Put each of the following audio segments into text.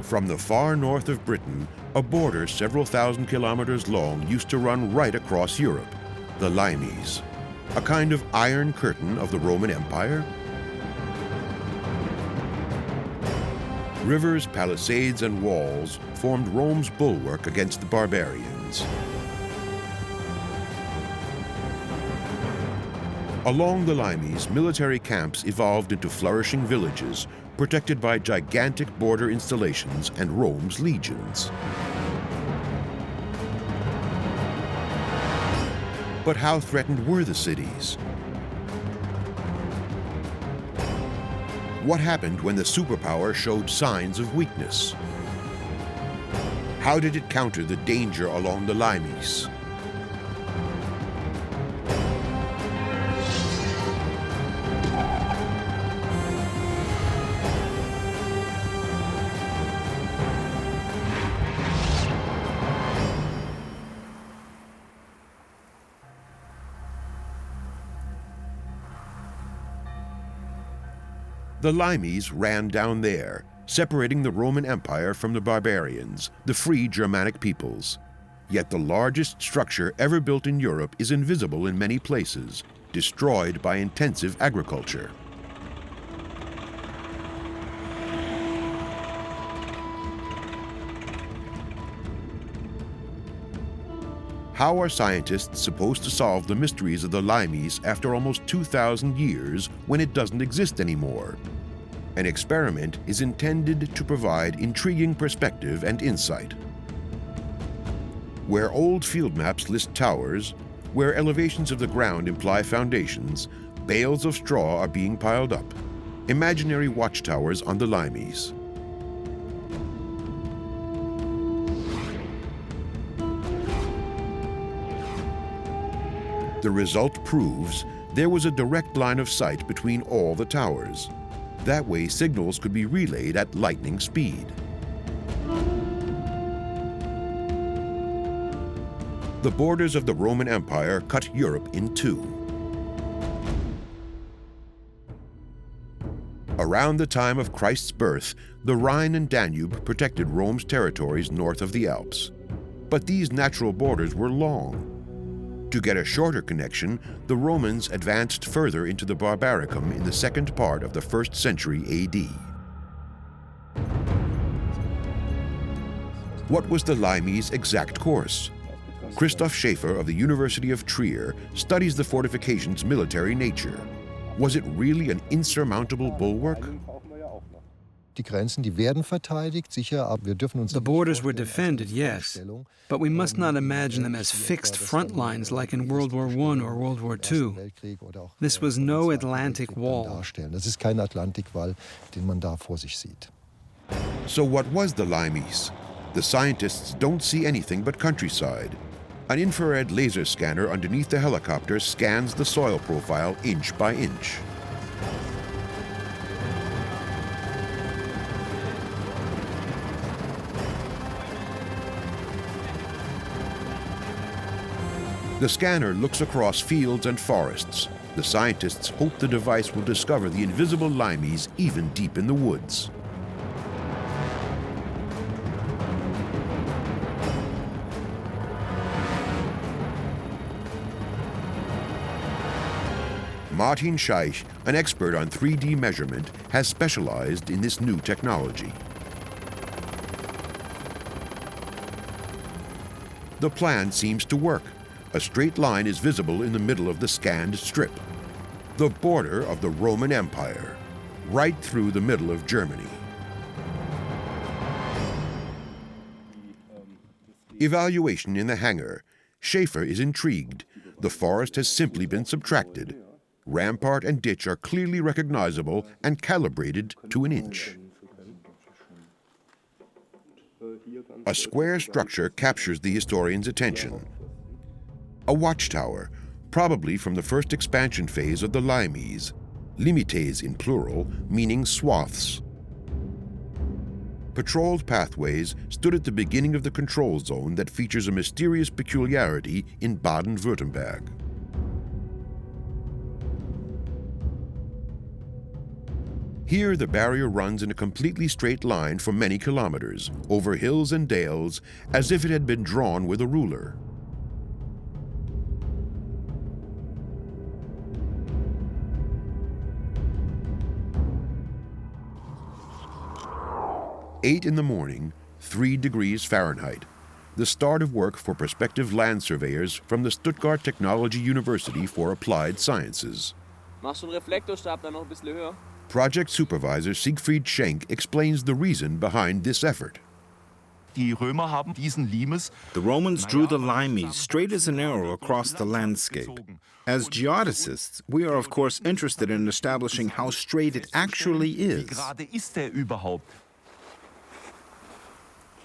From the far north of Britain, a border several thousand kilometers long used to run right across Europe, the limes, a kind of iron curtain of the Roman Empire. Rivers, palisades, and walls formed Rome's bulwark against the barbarians. Along the limes, military camps evolved into flourishing villages, protected by gigantic border installations and Rome's legions. But how threatened were the cities? What happened when the superpower showed signs of weakness? How did it counter the danger along the limes? The limes ran down there, separating the Roman Empire from the barbarians, the free Germanic peoples. Yet the largest structure ever built in Europe is invisible in many places, destroyed by intensive agriculture. How are scientists supposed to solve the mysteries of the limes after almost 2,000 years when it doesn't exist anymore? An experiment is intended to provide intriguing perspective and insight. Where old field maps list towers, where elevations of the ground imply foundations, bales of straw are being piled up. Imaginary watchtowers on the limes. The result proves there was a direct line of sight between all the towers. That way, signals could be relayed at lightning speed. The borders of the Roman Empire cut Europe in two. Around the time of Christ's birth, the Rhine and Danube protected Rome's territories north of the Alps. But these natural borders were long. To get a shorter connection, the Romans advanced further into the Barbaricum in the second part of the 1st century AD. What was the limes' exact course? Christoph Schäfer of the University of Trier studies the fortifications' military nature. Was it really an insurmountable bulwark? The borders were defended, yes, but we must not imagine them as fixed front lines like in World War I or World War II. This was no Atlantic wall. So what was the limes? The scientists don't see anything but countryside. An infrared laser scanner underneath the helicopter scans the soil profile inch by inch. The scanner looks across fields and forests. The scientists hope the device will discover the invisible limes even deep in the woods. Martin Scheich, an expert on 3D measurement, has specialized in this new technology. The plan seems to work. A straight line is visible in the middle of the scanned strip. The border of the Roman Empire, right through the middle of Germany. Evaluation in the hangar. Schäfer is intrigued. The forest has simply been subtracted. Rampart and ditch are clearly recognizable and calibrated to an inch. A square structure captures the historian's attention. A watchtower, probably from the first expansion phase of the limes, limites in plural, meaning swaths. Patrolled pathways stood at the beginning of the control zone that features a mysterious peculiarity in Here, the barrier runs in a completely straight line for many kilometers, over hills and dales, as if it had been drawn with a ruler. "8 in the morning, 3 degrees Fahrenheit. The start of work for prospective land surveyors from the Stuttgart Technology University for Applied Sciences." Machst du einen Reflektorstab dann noch ein bisschen höher? Project supervisor Siegfried Schenk explains the reason behind this effort. The Romans drew the limes straight as an arrow across the landscape. As geodesists, we are of course interested in establishing how straight it actually is.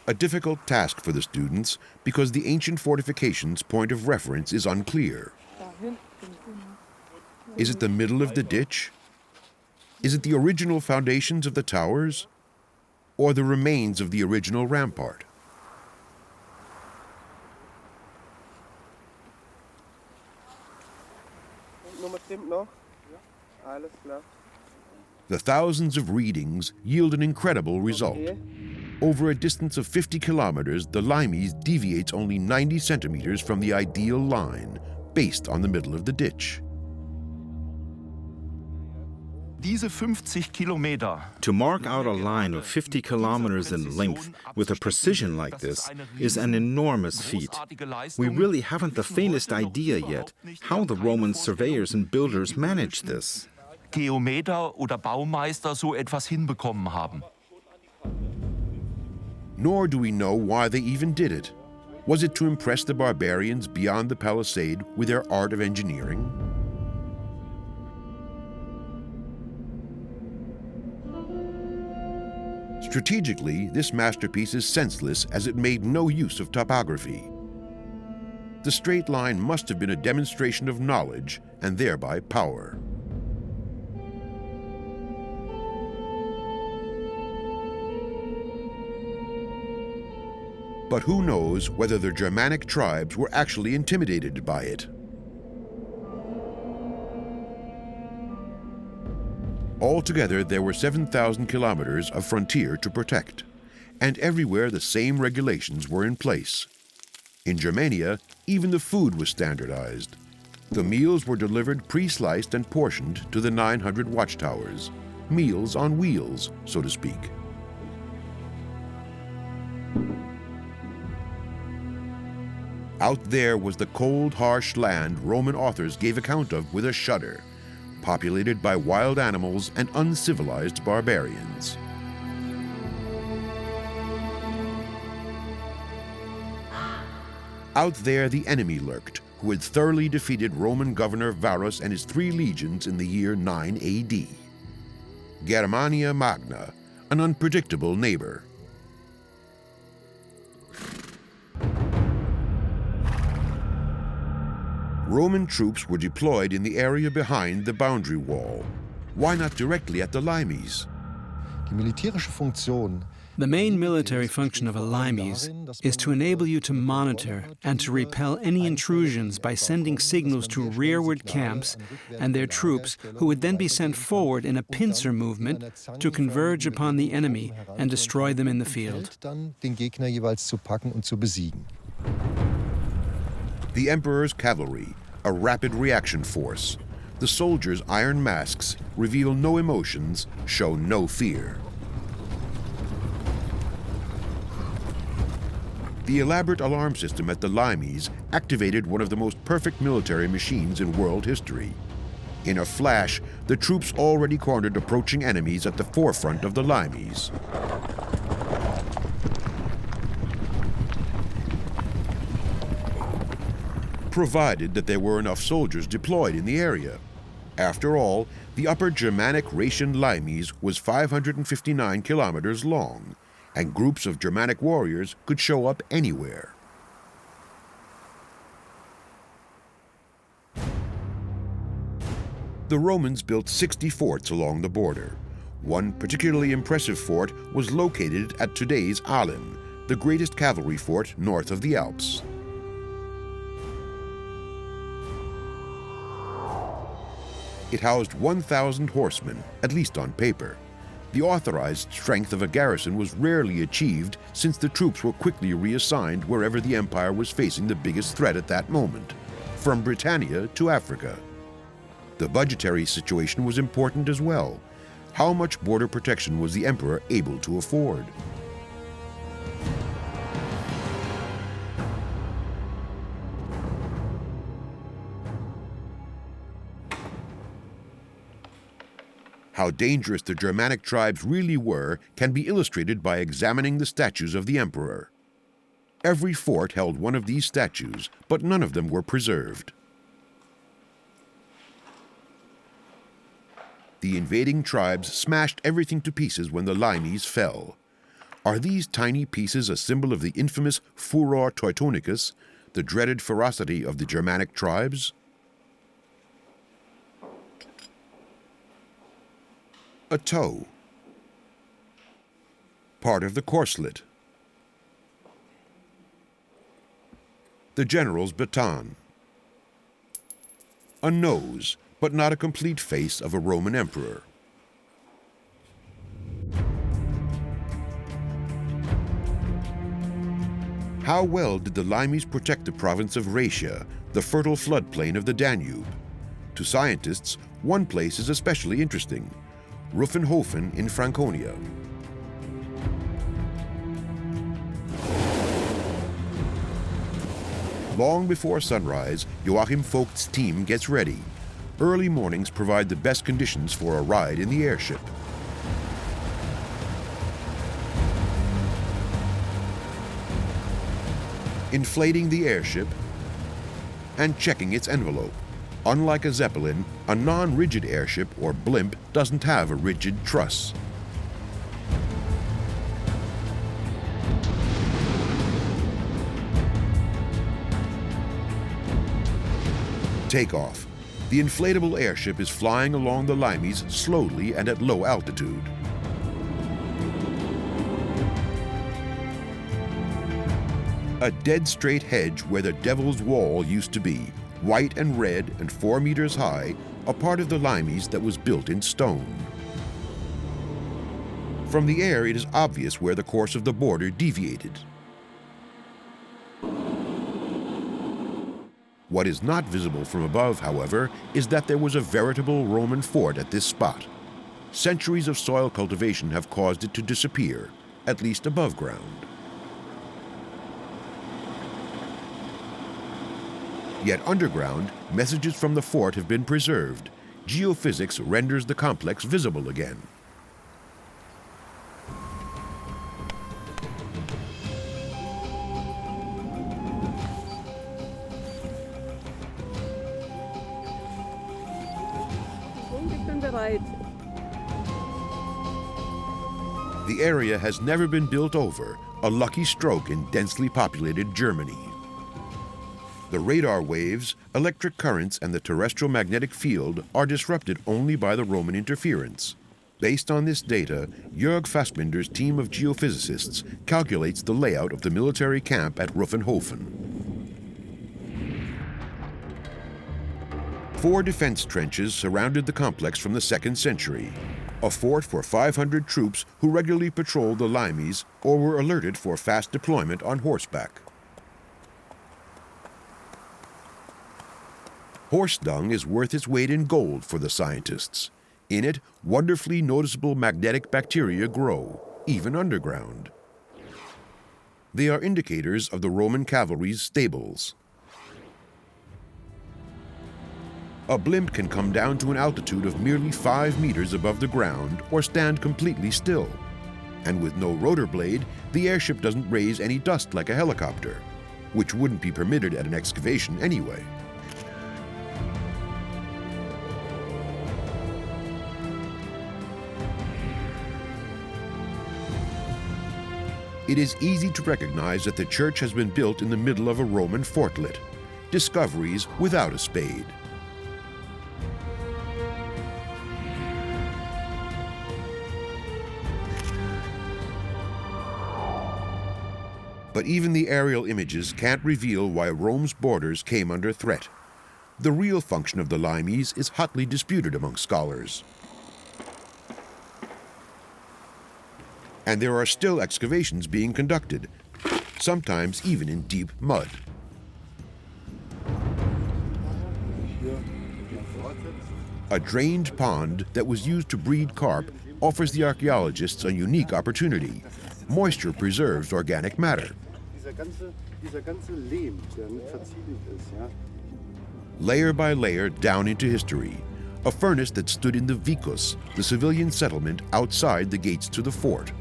A difficult task for the students because the ancient fortifications' point of reference is unclear. Is it the middle of the ditch? Is it the original foundations of the towers? Or the remains of the original rampart? The thousands of readings yield an incredible result. Over a distance of 50 kilometers, the limes deviates only 90 centimeters from the ideal line, based on the middle of the ditch. To mark out a line of 50 kilometers in length with a precision like this is an enormous feat. We really haven't the faintest idea yet how the Roman surveyors and builders managed this. Geometer oder Baumeister so etwas hinbekommen haben. Nor do we know why they even did it. Was it to impress the barbarians beyond the palisade with their art of engineering? Strategically, this masterpiece is senseless as it made no use of topography. The straight line must have been a demonstration of knowledge and thereby power. But who knows whether the Germanic tribes were actually intimidated by it? Altogether, there were 7,000 kilometers of frontier to protect, and everywhere the same regulations were in place. In Germania, even the food was standardized. The meals were delivered pre-sliced and portioned to the 900 watchtowers, meals on wheels, so to speak. Out there was the cold, harsh land Roman authors gave account of with a shudder, populated by wild animals and uncivilized barbarians. Out there the enemy lurked, who had thoroughly defeated Roman governor Varus and his 3 legions in the year 9 AD. Germania Magna, an unpredictable neighbor. Roman troops were deployed in the area behind the boundary wall. Why not directly at the limes? The main military function of a limes is to enable you to monitor and to repel any intrusions by sending signals to rearward camps and their troops, who would then be sent forward in a pincer movement to converge upon the enemy and destroy them in the field. The Emperor's cavalry, a rapid reaction force. The soldiers' iron masks reveal no emotions, show no fear. The elaborate alarm system at the limes activated one of the most perfect military machines in world history. In a flash, the troops already cornered approaching enemies at the forefront of the limes. Provided that there were enough soldiers deployed in the area. After all, the Upper Germanic Rhaetian limes was 559 kilometers long, and groups of Germanic warriors could show up anywhere. The Romans built 60 forts along the border. One particularly impressive fort was located at today's Aalen, the greatest cavalry fort north of the Alps. It housed 1,000 horsemen, at least on paper, The authorized strength of a garrison was rarely achieved since the troops were quickly reassigned wherever the empire was facing the biggest threat at that moment, from Britannia to Africa. The budgetary situation was important as well. How much border protection was the emperor able to afford? How dangerous the Germanic tribes really were can be illustrated by examining the statues of the emperor. Every fort held one of these statues, but none of them were preserved. The invading tribes smashed everything to pieces when the limes fell. Are these tiny pieces a symbol of the infamous furor teutonicus, the dreaded ferocity of the Germanic tribes? A toe, part of the corslet, the general's baton, a nose, but not a complete face of a Roman emperor. How well did the limes protect the province of Raetia, the fertile floodplain of the Danube? To scientists, one place is especially interesting: Ruffenhofen in Franconia. Long before sunrise, Joachim Vogt's team gets ready. Early mornings provide the best conditions for a ride in the airship. Inflating the airship and checking its envelope. Unlike a Zeppelin, a non-rigid airship, or blimp, doesn't have a rigid truss. Takeoff. The inflatable airship is flying along the limes slowly and at low altitude. A dead straight hedge where the Devil's Wall used to be, white and red and 4 meters high, a part of the limes that was built in stone. From the air, it is obvious where the course of the border deviated. What is not visible from above, however, is that there was a veritable Roman fort at this spot. Centuries of soil cultivation have caused it to disappear, at least above ground. Yet underground, messages from the fort have been preserved. Geophysics renders the complex visible again. The area has never been built over, a lucky stroke in densely populated Germany. The radar waves, electric currents, and the terrestrial magnetic field are disrupted only by the Roman interference. Based on this data, Jörg Fassbinder's team of geophysicists calculates the layout of the military camp at Ruffenhofen. 4 defense trenches surrounded the complex from the 2nd century. A fort for 500 troops who regularly patrolled the limes or were alerted for fast deployment on horseback. Horse dung is worth its weight in gold for the scientists. In it, wonderfully noticeable magnetic bacteria grow, even underground. They are indicators of the Roman cavalry's stables. A blimp can come down to an altitude of merely 5 meters above the ground or stand completely still. And with no rotor blade, the airship doesn't raise any dust like a helicopter, which wouldn't be permitted at an excavation anyway. It is easy to recognize that the church has been built in the middle of a Roman fortlet. Discoveries without a spade. But even the aerial images can't reveal why Rome's borders came under threat. The real function of the limes is hotly disputed among scholars. And there are still excavations being conducted, sometimes even in deep mud. A drained pond that was used to breed carp offers the archaeologists a unique opportunity. Moisture preserves organic matter. Layer by layer down into history, a furnace that stood in the Vicus, the civilian settlement outside the gates to the fort.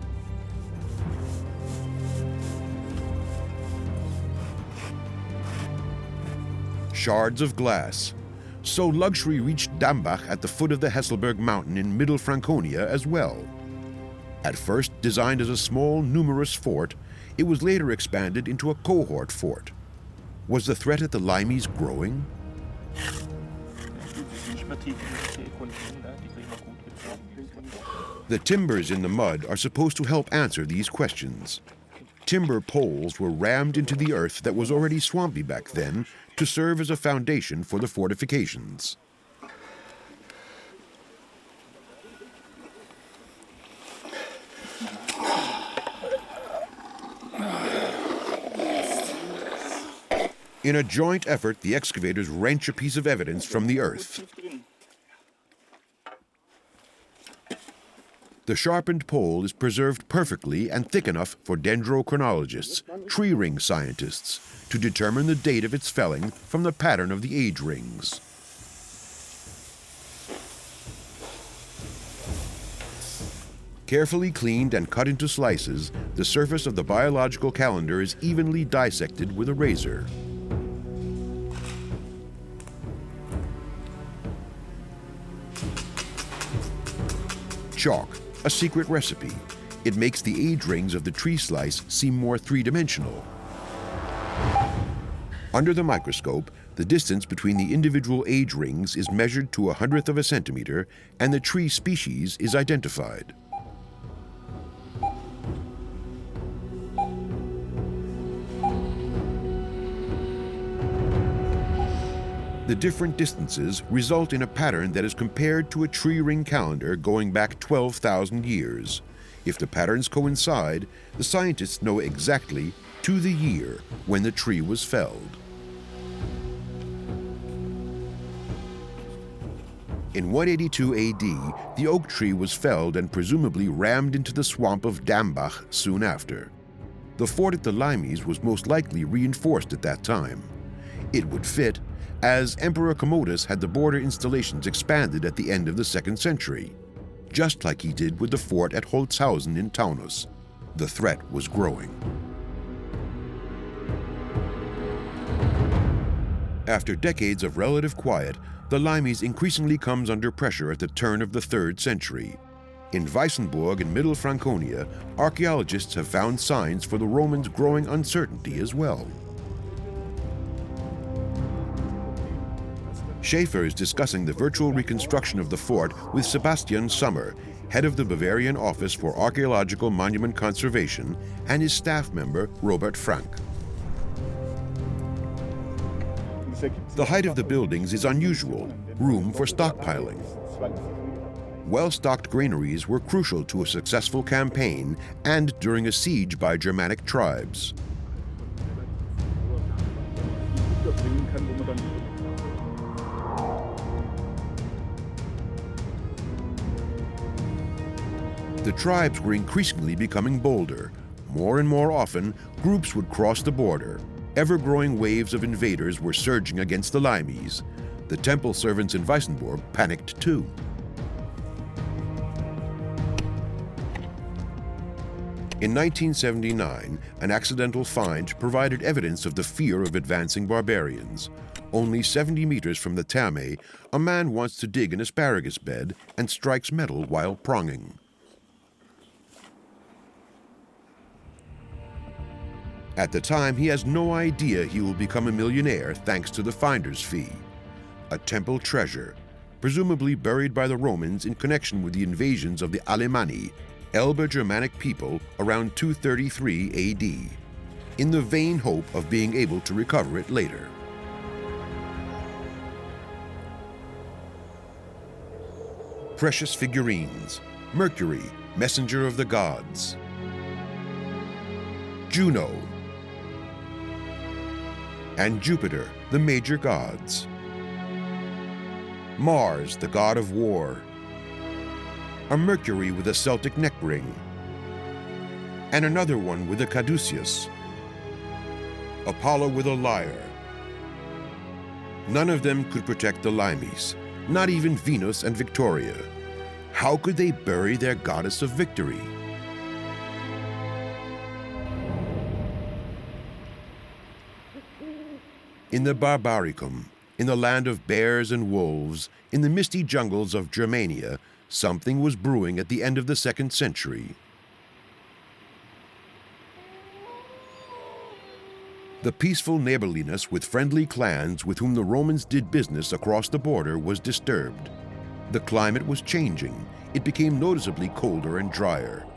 Shards of glass. So luxury reached Dambach at the foot of the Hesselberg mountain in Middle Franconia as well. At first designed as a small, numerous fort, it was later expanded into a cohort fort. Was the threat at the Limeys growing? The timbers in the mud are supposed to help answer these questions. Timber poles were rammed into the earth that was already swampy back then to serve as a foundation for the fortifications. In a joint effort, the excavators wrench a piece of evidence from the earth. The sharpened pole is preserved perfectly and thick enough for dendrochronologists, tree ring scientists, to determine the date of its felling from the pattern of the age rings. Carefully cleaned and cut into slices, the surface of the biological calendar is evenly dissected with a razor. Chalk, a secret recipe. It makes the age rings of the tree slice seem more three-dimensional. Under the microscope, the distance between the individual age rings is measured to 1/100th of a centimeter, and the tree species is identified. The different distances result in a pattern that is compared to a tree ring calendar going back 12,000 years. If the patterns coincide, the scientists know exactly, to the year, when the tree was felled. In 182 AD, the oak tree was felled and presumably rammed into the swamp of Dambach soon after. The fort at the Limeys was most likely reinforced at that time. It would fit, as Emperor Commodus had the border installations expanded at the end of the 2nd century, just like he did with the fort at Holzhausen in Taunus. The threat was growing. After decades of relative quiet, the Limeys increasingly comes under pressure at the turn of the 3rd century. In Weissenburg in Middle Franconia, archaeologists have found signs for the Romans' growing uncertainty as well. Schaefer is discussing the virtual reconstruction of the fort with Sebastian Sommer, head of the Bavarian Office for Archaeological Monument Conservation, and his staff member, Robert Frank. The height of the buildings is unusual, room for stockpiling. Well-stocked granaries were crucial to a successful campaign and during a siege by Germanic tribes. The tribes were increasingly becoming bolder. More and more often, groups would cross the border. Ever-growing waves of invaders were surging against the Limeys. The temple servants in Weissenburg panicked too. In 1979, an accidental find provided evidence of the fear of advancing barbarians. Only 70 meters from the Therme, a man wants to dig an asparagus bed and strikes metal while pronging. At the time, he has no idea he will become a millionaire thanks to the finder's fee. A temple treasure, presumably buried by the Romans in connection with the invasions of the Alemanni, Elbe Germanic people, around 233 AD, in the vain hope of being able to recover it later. Precious figurines, Mercury, messenger of the gods. Juno, and Jupiter, the major gods. Mars, the god of war, a Mercury with a Celtic neck ring, and another one with a caduceus, Apollo with a lyre. None of them could protect the Limes, not even Venus and Victoria. How could they bury their goddess of victory? In the Barbaricum, in the land of bears and wolves, in the misty jungles of Germania, something was brewing at the end of the 2nd century. The peaceful neighborliness with friendly clans with whom the Romans did business across the border was disturbed. The climate was changing. It became noticeably colder and drier.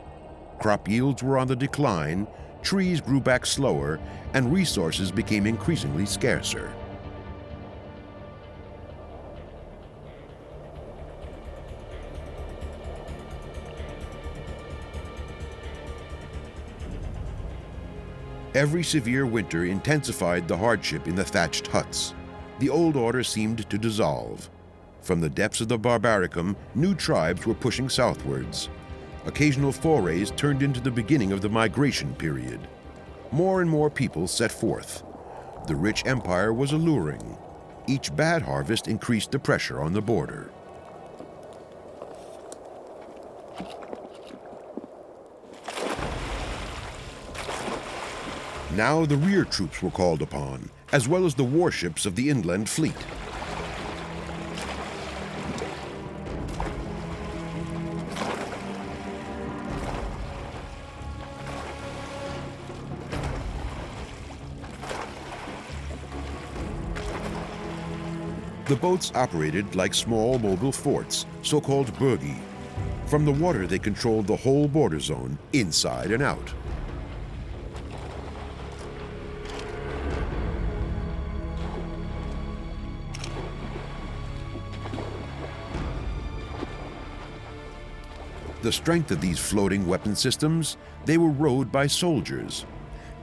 Crop yields were on the decline, trees grew back slower, and resources became increasingly scarcer. Every severe winter intensified the hardship in the thatched huts. The old order seemed to dissolve. From the depths of the Barbaricum, new tribes were pushing southwards. Occasional forays turned into the beginning of the migration period. More and more people set forth. The rich empire was alluring. Each bad harvest increased the pressure on the border. Now the rear troops were called upon, as well as the warships of the inland fleet. The boats operated like small mobile forts, so-called burgi. From the water they controlled the whole border zone, inside and out. The strength of these floating weapon systems, they were rowed by soldiers.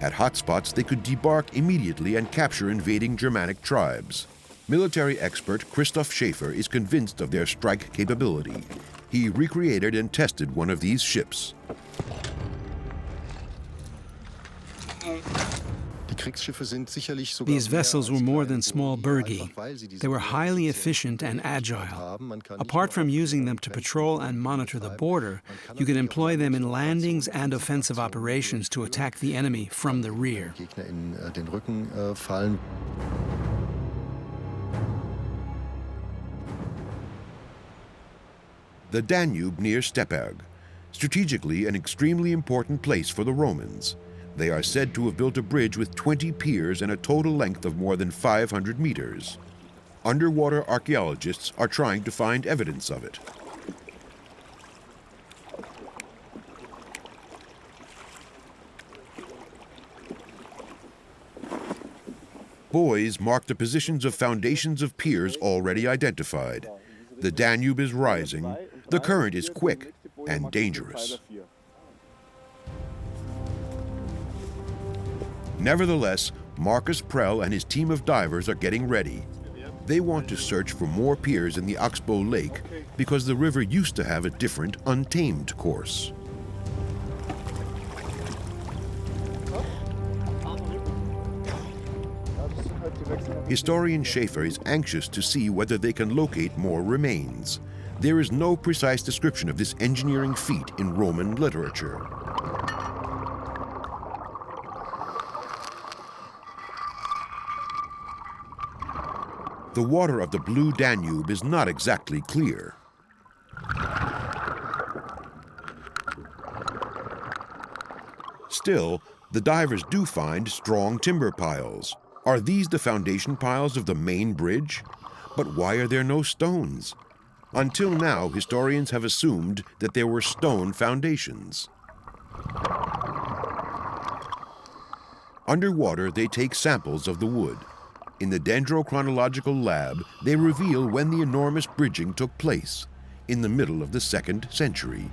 At hotspots, they could debark immediately and capture invading Germanic tribes. Military expert Christoph Schäfer is convinced of their strike capability. He recreated and tested one of these ships. These vessels were more than small burgi. They were highly efficient and agile. Apart from using them to patrol and monitor the border, you could employ them in landings and offensive operations to attack the enemy from the rear. The Danube near Stepperg, strategically an extremely important place for the Romans. They are said to have built a bridge with 20 piers and a total length of more than 500 meters. Underwater archaeologists are trying to find evidence of it. Buoys mark the positions of foundations of piers already identified. The Danube is rising, the current is quick and dangerous. Nevertheless, Marcus Prell and his team of divers are getting ready. They want to search for more piers in the Oxbow Lake because the river used to have a different, untamed course. Historian Schäfer is anxious to see whether they can locate more remains. There is no precise description of this engineering feat in Roman literature. The water of the blue Danube is not exactly clear. Still, the divers do find strong timber piles. Are these the foundation piles of the main bridge? But why are there no stones? Until now, historians have assumed that there were stone foundations. Underwater, they take samples of the wood. In the dendrochronological lab, they reveal when the enormous bridging took place, in the middle of the 2nd century.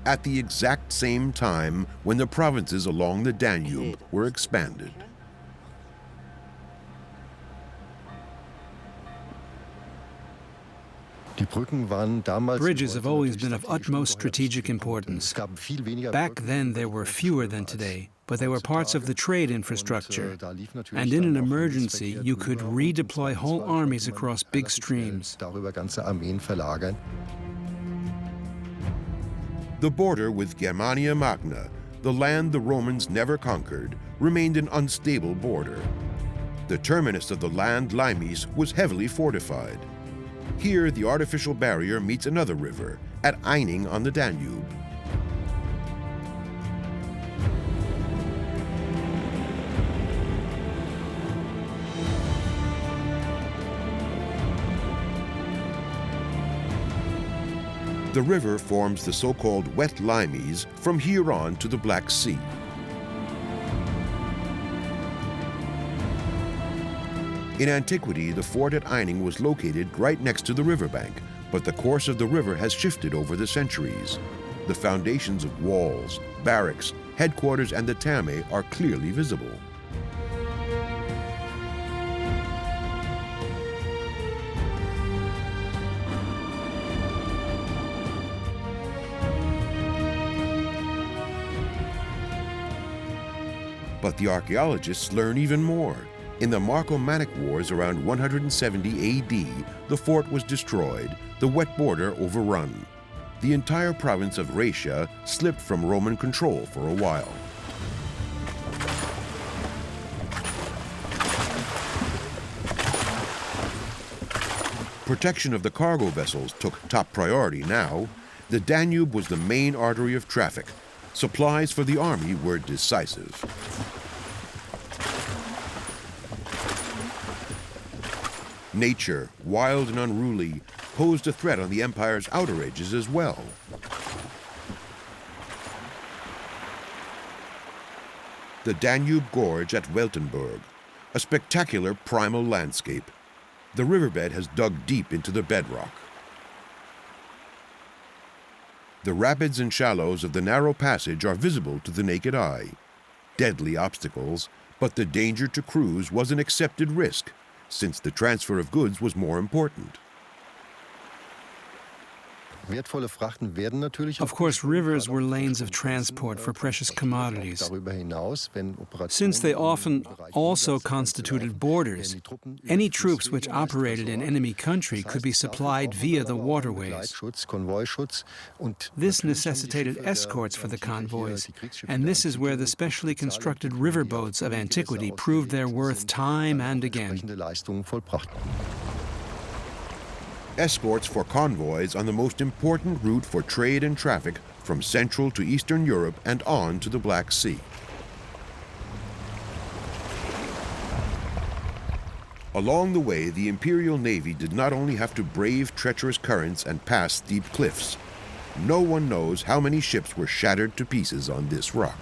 at the exact same time when the provinces along the Danube were expanded. Bridges have always been of utmost strategic importance. Back then there were fewer than today, but they were parts of the trade infrastructure. And in an emergency, you could redeploy whole armies across big streams. The border with Germania Magna, the land the Romans never conquered, remained an unstable border. The terminus of the land, Limes, was heavily fortified. Here, the artificial barrier meets another river, at Eining on the Danube. The river forms the so-called wet Limes from here on to the Black Sea. In antiquity, the fort at Eining was located right next to the riverbank, but the course of the river has shifted over the centuries. The foundations of walls, barracks, headquarters, and the Thermae are clearly visible. But the archaeologists learn even more. In the Marcomannic Wars around 170 AD, the fort was destroyed, the wet border overrun. The entire province of Raetia slipped from Roman control for a while. Protection of the cargo vessels took top priority now. The Danube was the main artery of traffic. Supplies for the army were decisive. Nature, wild and unruly, posed a threat on the empire's outer edges as well. The Danube Gorge at Weltenburg, a spectacular primal landscape. The riverbed has dug deep into the bedrock. The rapids and shallows of the narrow passage are visible to the naked eye. Deadly obstacles, but the danger to crews was an accepted risk, since the transfer of goods was more important. Of course, rivers were lanes of transport for precious commodities. Since they often also constituted borders, any troops which operated in enemy country could be supplied via the waterways. This necessitated escorts for the convoys, and this is where the specially constructed riverboats of antiquity proved their worth time and again. Escorts for convoys on the most important route for trade and traffic from Central to Eastern Europe and on to the Black Sea. Along the way, the Imperial Navy did not only have to brave treacherous currents and pass steep cliffs. No one knows how many ships were shattered to pieces on this rock.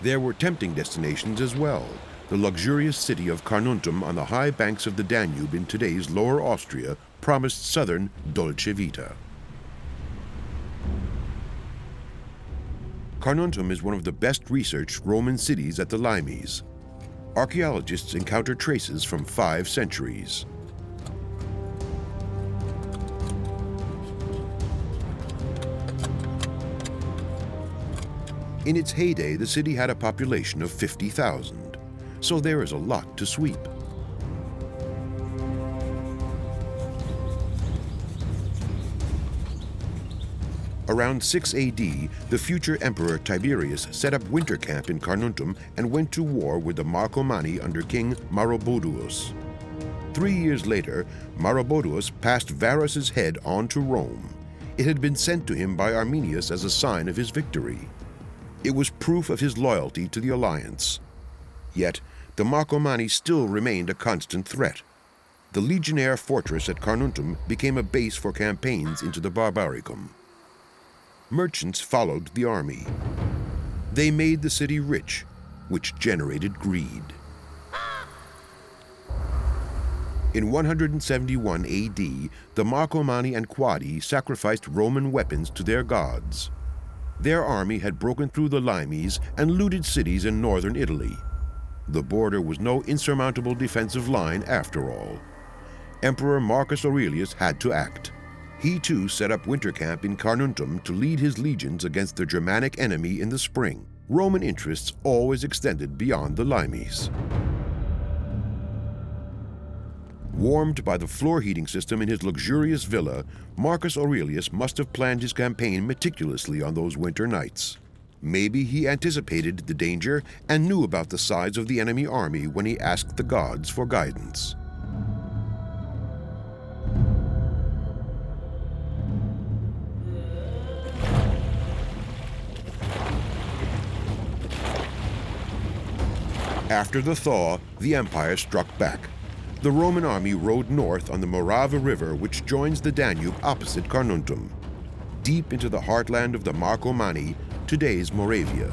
There were tempting destinations as well. The luxurious city of Carnuntum on the high banks of the Danube in today's Lower Austria promised southern dolce vita. Carnuntum is one of the best researched Roman cities at the Limes. Archaeologists encounter traces from 5 centuries. In its heyday, the city had a population of 50,000. So there is a lot to sweep. Around 6 AD, the future Emperor Tiberius set up winter camp in Carnuntum and went to war with the Marcomanni under King Maroboduus. 3 years later, Maroboduus passed Varus's head on to Rome. It had been sent to him by Arminius as a sign of his victory. It was proof of his loyalty to the alliance. Yet, the Marcomanni still remained a constant threat. The legionnaire fortress at Carnuntum became a base for campaigns into the Barbaricum. Merchants followed the army. They made the city rich, which generated greed. In 171 AD, the Marcomanni and Quadi sacrificed Roman weapons to their gods. Their army had broken through the Limes and looted cities in northern Italy. The border was no insurmountable defensive line after all. Emperor Marcus Aurelius had to act. He too set up winter camp in Carnuntum to lead his legions against the Germanic enemy in the spring. Roman interests always extended beyond the Limes. Warmed by the floor heating system in his luxurious villa, Marcus Aurelius must have planned his campaign meticulously on those winter nights. Maybe he anticipated the danger and knew about the size of the enemy army when he asked the gods for guidance. After the thaw, the empire struck back. The Roman army rode north on the Morava River, which joins the Danube opposite Carnuntum, deep into the heartland of the Marcomanni, today's Moravia.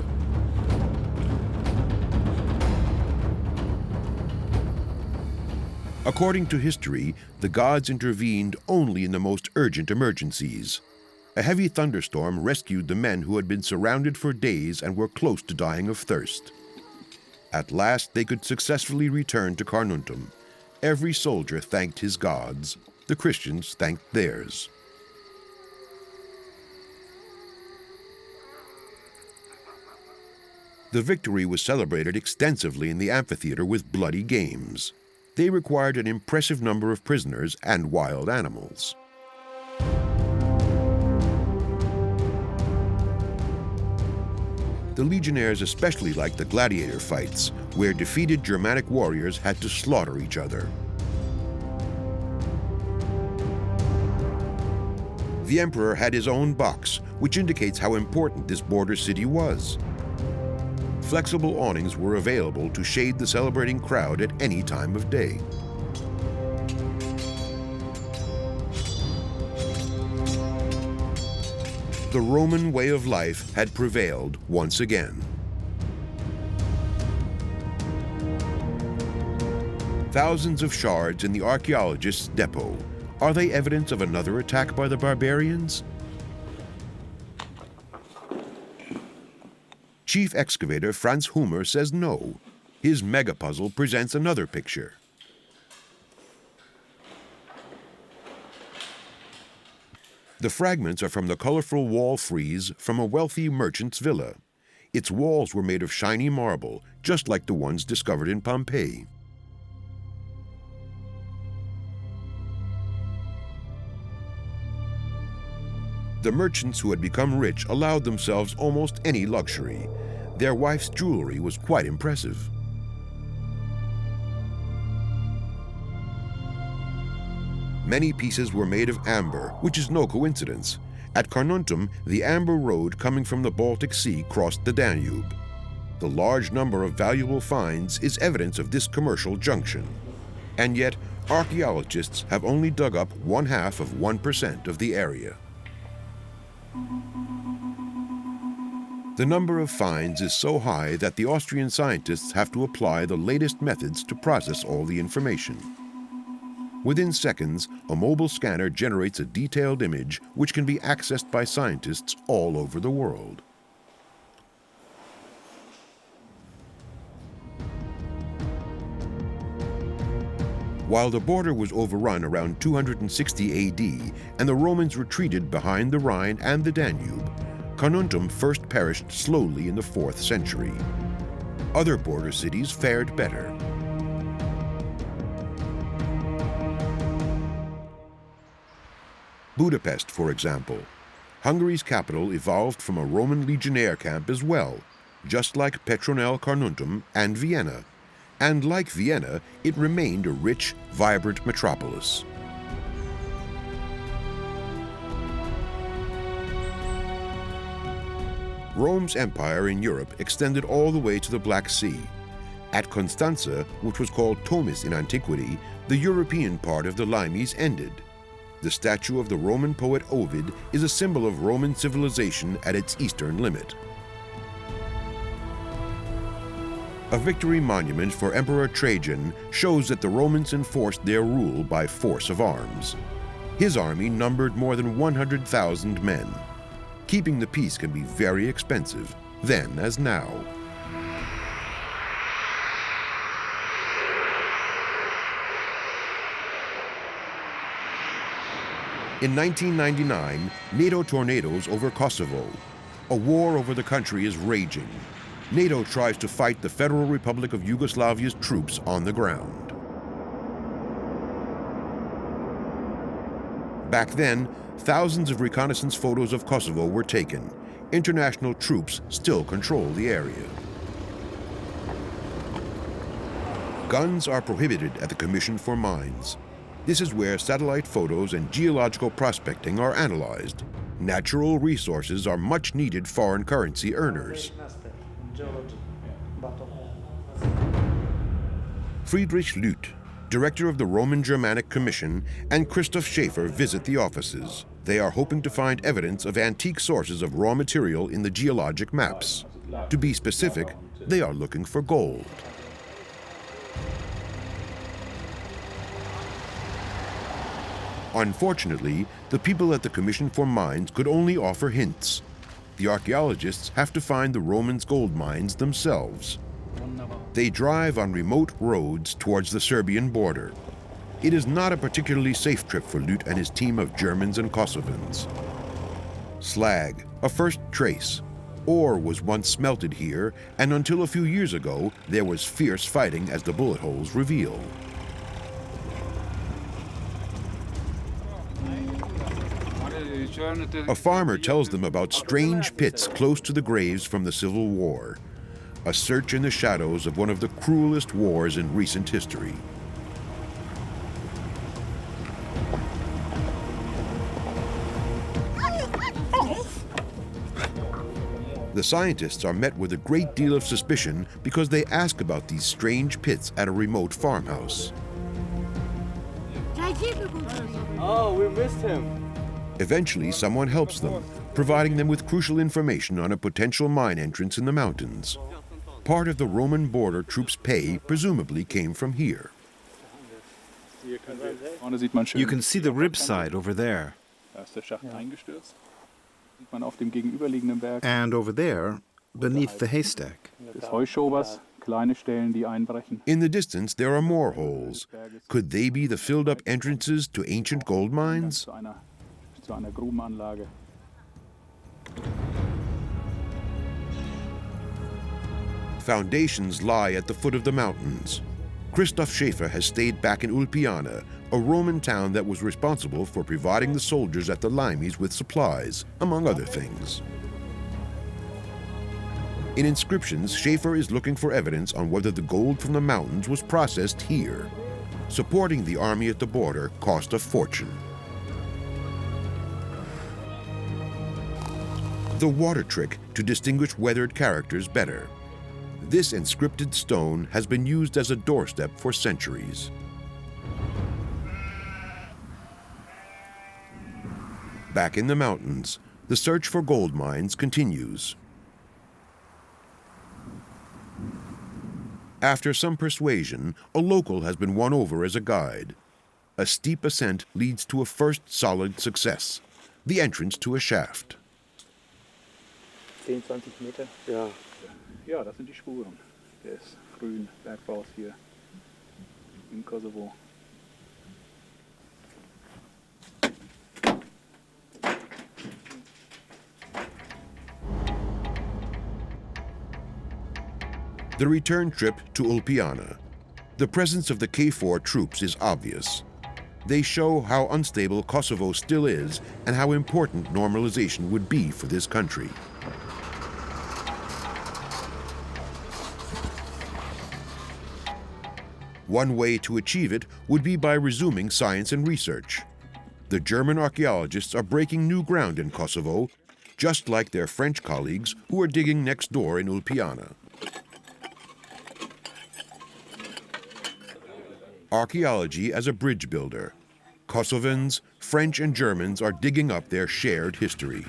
According to history, the gods intervened only in the most urgent emergencies. A heavy thunderstorm rescued the men who had been surrounded for days and were close to dying of thirst. At last they could successfully return to Carnuntum. Every soldier thanked his gods. The Christians thanked theirs. The victory was celebrated extensively in the amphitheater with bloody games. They required an impressive number of prisoners and wild animals. The legionnaires especially liked the gladiator fights, where defeated Germanic warriors had to slaughter each other. The emperor had his own box, which indicates how important this border city was. Flexible awnings were available to shade the celebrating crowd at any time of day. The Roman way of life had prevailed once again. Thousands of shards in the archaeologist's depot. Are they evidence of another attack by the barbarians? Chief excavator Franz Humer says no. His mega-puzzle presents another picture. The fragments are from the colorful wall frieze from a wealthy merchant's villa. Its walls were made of shiny marble, just like the ones discovered in Pompeii. The merchants who had become rich allowed themselves almost any luxury. Their wife's jewelry was quite impressive. Many pieces were made of amber, which is no coincidence. At Carnuntum, the amber road coming from the Baltic Sea crossed the Danube. The large number of valuable finds is evidence of this commercial junction. And yet, archaeologists have only dug up 0.5% of the area. The number of finds is so high that the Austrian scientists have to apply the latest methods to process all the information. Within seconds, a mobile scanner generates a detailed image which can be accessed by scientists all over the world. While the border was overrun around 260 AD and the Romans retreated behind the Rhine and the Danube, Carnuntum first perished slowly in the 4th century. Other border cities fared better. Budapest, for example. Hungary's capital evolved from a Roman legionnaire camp as well, just like Petronell Carnuntum and Vienna. And like Vienna, it remained a rich, vibrant metropolis. Rome's empire in Europe extended all the way to the Black Sea. At Constanza, which was called Tomis in antiquity, the European part of the Limes ended. The statue of the Roman poet Ovid is a symbol of Roman civilization at its eastern limit. A victory monument for Emperor Trajan shows that the Romans enforced their rule by force of arms. His army numbered more than 100,000 men. Keeping the peace can be very expensive, then as now. In 1999, NATO tornadoes over Kosovo. A war over the country is raging. NATO tries to fight the Federal Republic of Yugoslavia's troops on the ground. Back then, thousands of reconnaissance photos of Kosovo were taken. International troops still control the area. Guns are prohibited at the Commission for Mines. This is where satellite photos and geological prospecting are analyzed. Natural resources are much needed foreign currency earners. Friedrich Lüth, director of the Roman Germanic Commission, and Christoph Schäfer visit the offices. They are hoping to find evidence of antique sources of raw material in the geologic maps. To be specific, they are looking for gold. Unfortunately, the people at the Commission for Mines could only offer hints. The archaeologists have to find the Romans' gold mines themselves. They drive on remote roads towards the Serbian border. It is not a particularly safe trip for Lüth and his team of Germans and Kosovans. Slag, a first trace. Ore was once smelted here, and until a few years ago, there was fierce fighting as the bullet holes reveal. A farmer tells them about strange pits close to the graves from the Civil War. A search in the shadows of one of the cruelest wars in recent history. The scientists are met with a great deal of suspicion because they ask about these strange pits at a remote farmhouse. Oh, we missed him. Eventually, someone helps them, providing them with crucial information on a potential mine entrance in the mountains. Part of the Roman border troops' pay presumably came from here. You can see the rib side over there. And over there, beneath the haystack. In the distance, there are more holes. Could they be the filled-up entrances to ancient gold mines? Foundations lie at the foot of the mountains. Christoph Schäfer has stayed back in Ulpiana, a Roman town that was responsible for providing the soldiers at the Limes with supplies, among other things. In inscriptions, Schäfer is looking for evidence on whether the gold from the mountains was processed here. Supporting the army at the border cost a fortune. The water trick to distinguish weathered characters better. This inscripted stone has been used as a doorstep for centuries. Back in the mountains, the search for gold mines continues. After some persuasion, a local has been won over as a guide. A steep ascent leads to a first solid success, the entrance to a shaft. 10, 20 Meter? Ja. Ja, das sind die Spuren des frühen Bergbaus hier in Kosovo. The return trip to Ulpiana. The presence of the KFOR troops is obvious. They show how unstable Kosovo still is and how important normalization would be for this country. One way to achieve it would be by resuming science and research. The German archaeologists are breaking new ground in Kosovo, just like their French colleagues who are digging next door in Ulpiana. Archaeology as a bridge builder. Kosovans, French, and Germans are digging up their shared history.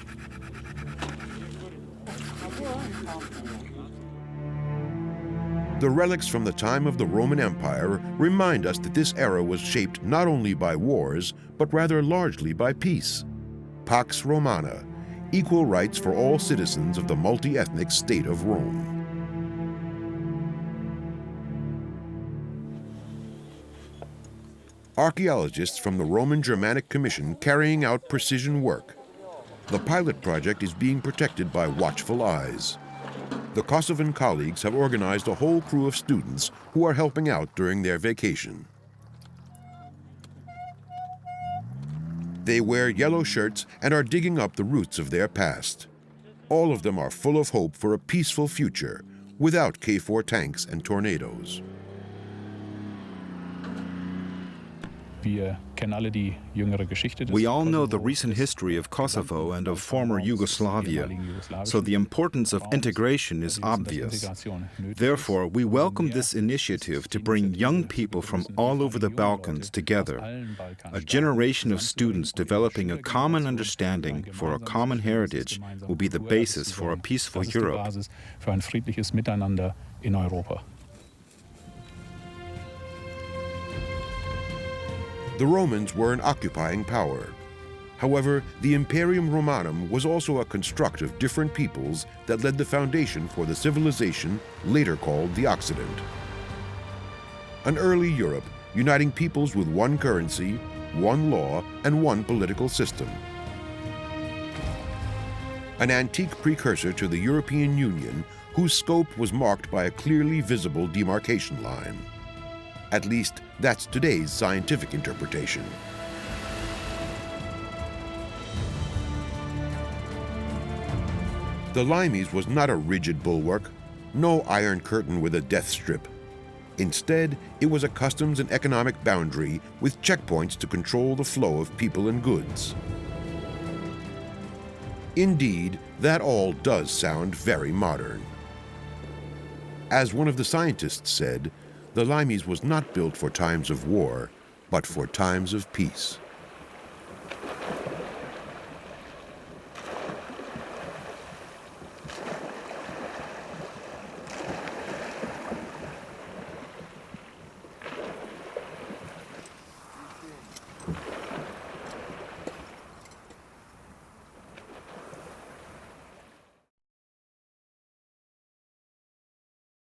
The relics from the time of the Roman Empire remind us that this era was shaped not only by wars, but rather largely by peace. Pax Romana, equal rights for all citizens of the multi-ethnic state of Rome. Archaeologists from the Roman Germanic Commission carrying out precision work. The pilot project is being protected by watchful eyes. The Kosovan colleagues have organized a whole crew of students who are helping out during their vacation. They wear yellow shirts and are digging up the roots of their past. All of them are full of hope for a peaceful future without K4 tanks and tornadoes. We all know the recent history of Kosovo and of former Yugoslavia, so the importance of integration is obvious. Therefore, we welcome this initiative to bring young people from all over the Balkans together, a generation of students developing a common understanding for a common heritage will be the basis for a peaceful Europe. The Romans were an occupying power. However, the Imperium Romanum was also a construct of different peoples that led the foundation for the civilization later called the Occident. An early Europe uniting peoples with one currency, one law, and one political system. An antique precursor to the European Union whose scope was marked by a clearly visible demarcation line. At least, that's today's scientific interpretation. The Limes was not a rigid bulwark, no iron curtain with a death strip. Instead, it was a customs and economic boundary with checkpoints to control the flow of people and goods. Indeed, that all does sound very modern. As one of the scientists said, the Limes was not built for times of war, but for times of peace.